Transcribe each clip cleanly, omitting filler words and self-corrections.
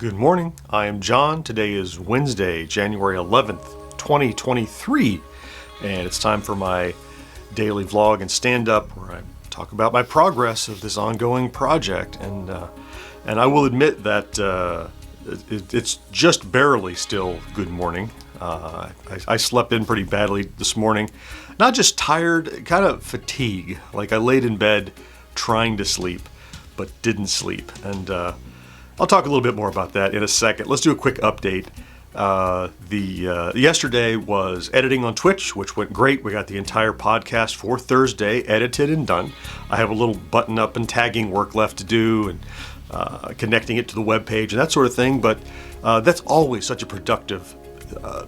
Good morning. I am John. Today is Wednesday, January 11th, 2023, and it's time for my daily vlog and stand-up where I talk about my progress of this ongoing project. And I will admit that it's just barely still good morning. I slept in pretty badly this morning. Not just tired, kind of fatigue. Like I laid in bed trying to sleep, but didn't sleep. And I'll talk a little bit more about that in a second. Let's do a quick update. Yesterday was editing on Twitch, which went great. We got the entire podcast for Thursday edited and done. I have a little button up and tagging work left to do and connecting it to the web page and that sort of thing. But that's always such a productive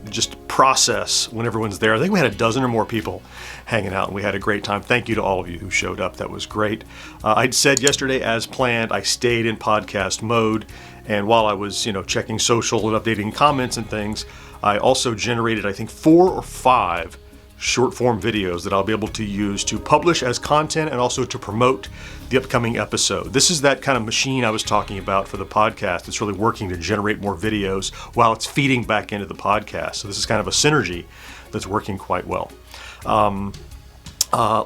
just process when everyone's there. I think we had a dozen or more people hanging out and we had a great time. Thank you to all of you who showed up. That was great. I'd said yesterday, as planned, I stayed in podcast mode, and while I was checking social and updating comments and things, I also generated I think 4 or 5 short form videos that I'll be able to use to publish as content and also to promote the upcoming episode. This is that kind of machine I was talking about for the podcast. It's really working to generate more videos while it's feeding back into the podcast. So this is kind of a synergy that's working quite well.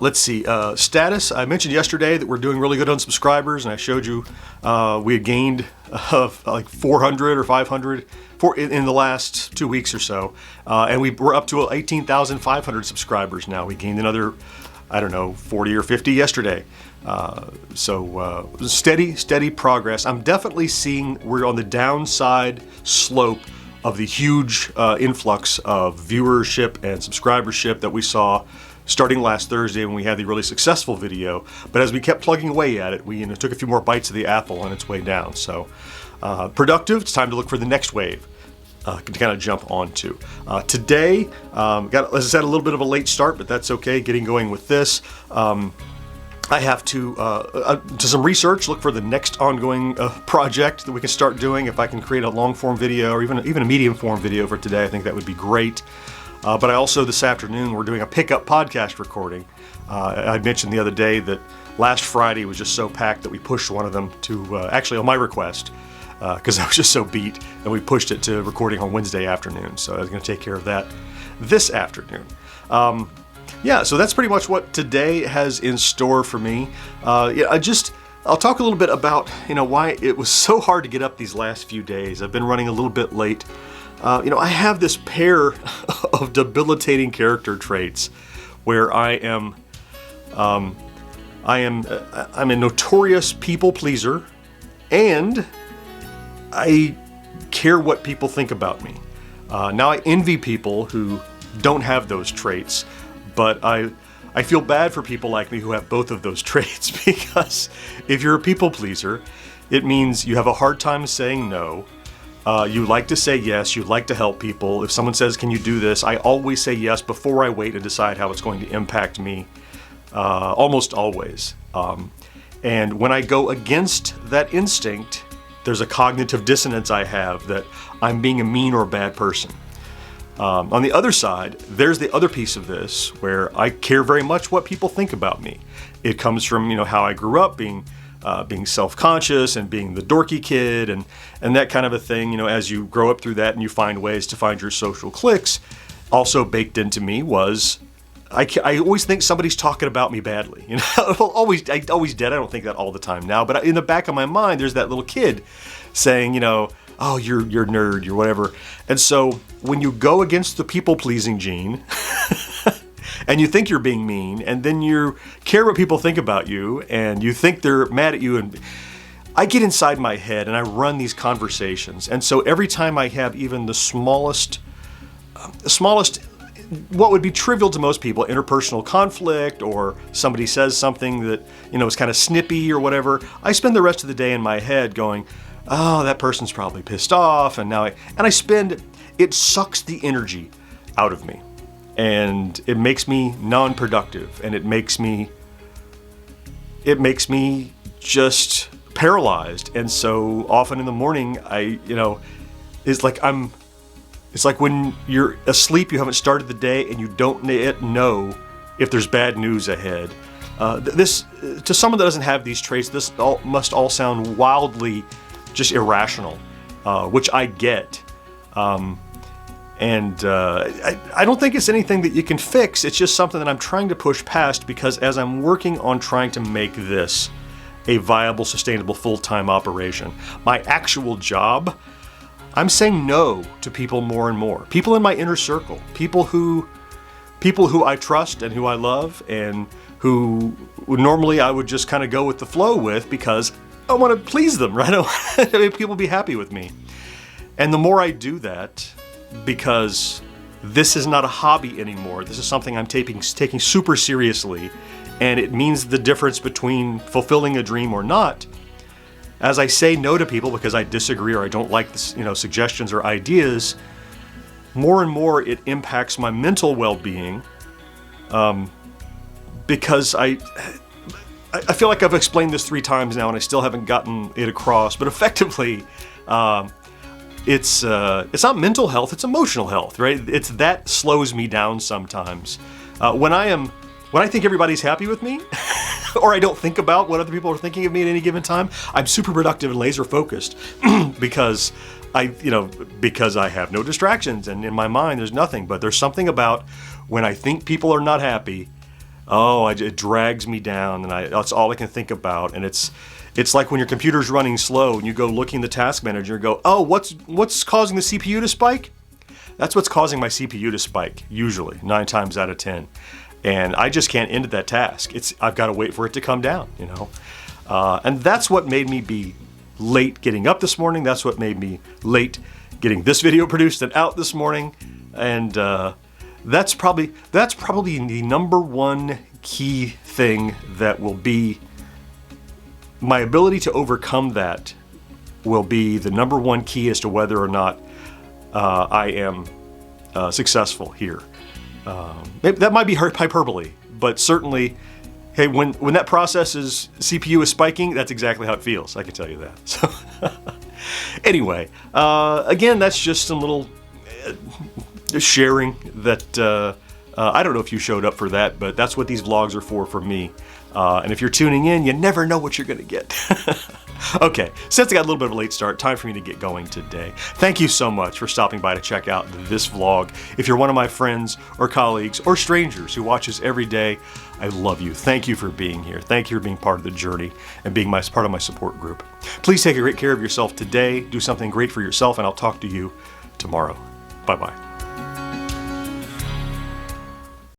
Let's see, status. I mentioned yesterday that we're doing really good on subscribers, and I showed you we had gained like 400 or 500 in the last 2 weeks or so, and we're up to 18,500 subscribers now. We gained another, 40 or 50 yesterday. So steady progress. I'm definitely seeing we're on the downside slope of the huge influx of viewership and subscribership that we saw starting last Thursday when we had the really successful video. But as we kept plugging away at it, we took a few more bites of the apple on its way down. So productive. It's time to look for the next wave to kind of jump onto. Today, got, as I said, a little bit of a late start, but that's okay. Getting going with this. I have to some research, look for the next ongoing project that we can start doing. If I can create a long form video or even a medium form video for today, I think that would be great. But I also, this afternoon, we're doing a pickup podcast recording. I mentioned the other day that last Friday was just so packed that we pushed one of them to, actually on my request, because I was just so beat, and we pushed it to recording on Wednesday afternoon. So I was going to take care of that this afternoon. Yeah, so that's pretty much what today has in store for me. I'll talk a little bit about, why it was so hard to get up these last few days. I've been running a little bit late. I have this pair of debilitating character traits where I'm a notorious people pleaser, and I care what people think about me. Now I envy people who don't have those traits, but I feel bad for people like me who have both of those traits, because if you're a people pleaser, it means you have a hard time saying no. You like to say yes, you like to help people. If someone says, can you do this? I always say yes before I wait to decide how it's going to impact me, almost always. And when I go against that instinct, there's a cognitive dissonance I have that I'm being a mean or a bad person. On the other side, there's the other piece of this where I care very much what people think about me. It comes from, how I grew up being self-conscious and being the dorky kid and that kind of a thing. As you grow up through that and you find ways to find your social cliques, also baked into me was I always think somebody's talking about me badly. I always did. I don't think that all the time now, but in the back of my mind, there's that little kid saying, oh, you're nerd, you're whatever. And so when you go against the people-pleasing gene, and you think you're being mean, and then you care what people think about you, and you think they're mad at you, and I get inside my head and I run these conversations. And so every time I have even the smallest, what would be trivial to most people, interpersonal conflict, or somebody says something that, is kind of snippy or whatever, I spend the rest of the day in my head going, oh, that person's probably pissed off, and it sucks the energy out of me. And it makes me non-productive, and it makes me just paralyzed. And so often in the morning, it's like when you're asleep, you haven't started the day, and you don't know if there's bad news ahead. This, to someone that doesn't have these traits, must all sound wildly just irrational. which I get. I don't think it's anything that you can fix. It's just something that I'm trying to push past, because as I'm working on trying to make this a viable, sustainable, full-time operation, my actual job, I'm saying no to people more and more. People in my inner circle, people who I trust and who I love, and who normally I would just kind of go with the flow with because I want to please them, right? I want people to be happy with me. And the more I do that, because this is not a hobby anymore, this is something I'm taking super seriously, and it means the difference between fulfilling a dream or not. As I say no to people because I disagree or I don't like this, suggestions or ideas, more and more it impacts my mental well-being, because I feel like I've explained this 3 times now and I still haven't gotten it across, but effectively, it's not mental health, it's emotional health, right? It's that slows me down sometimes. When I think everybody's happy with me, or I don't think about what other people are thinking of me at any given time, I'm super productive and laser focused because I have no distractions, and in my mind there's nothing. But there's something about when I think people are not happy, it drags me down, and that's all I can think about. And it's like when your computer's running slow and you go looking in the task manager and go, oh, what's causing the CPU to spike? That's what's causing my CPU to spike, usually, 9 times out of 10. And I just can't end that task. I've got to wait for it to come down, And that's what made me be late getting up this morning. That's what made me late getting this video produced and out this morning. And that's probably the number one key thing that will be my ability to overcome. That will be the number one key as to whether or not I am successful here. That might be hyperbole, but certainly, hey, when that process's CPU is spiking, that's exactly how it feels. I can tell you that. So, anyway, again, that's just some little sharing that I don't know if you showed up for that, but that's what these vlogs are for me. And if you're tuning in, you never know what you're going to get. Okay, since I got a little bit of a late start, time for me to get going today. Thank you so much for stopping by to check out this vlog. If you're one of my friends or colleagues or strangers who watches every day, I love you. Thank you for being here. Thank you for being part of the journey and being part of my support group. Please take great care of yourself today. Do something great for yourself, and I'll talk to you tomorrow. Bye-bye.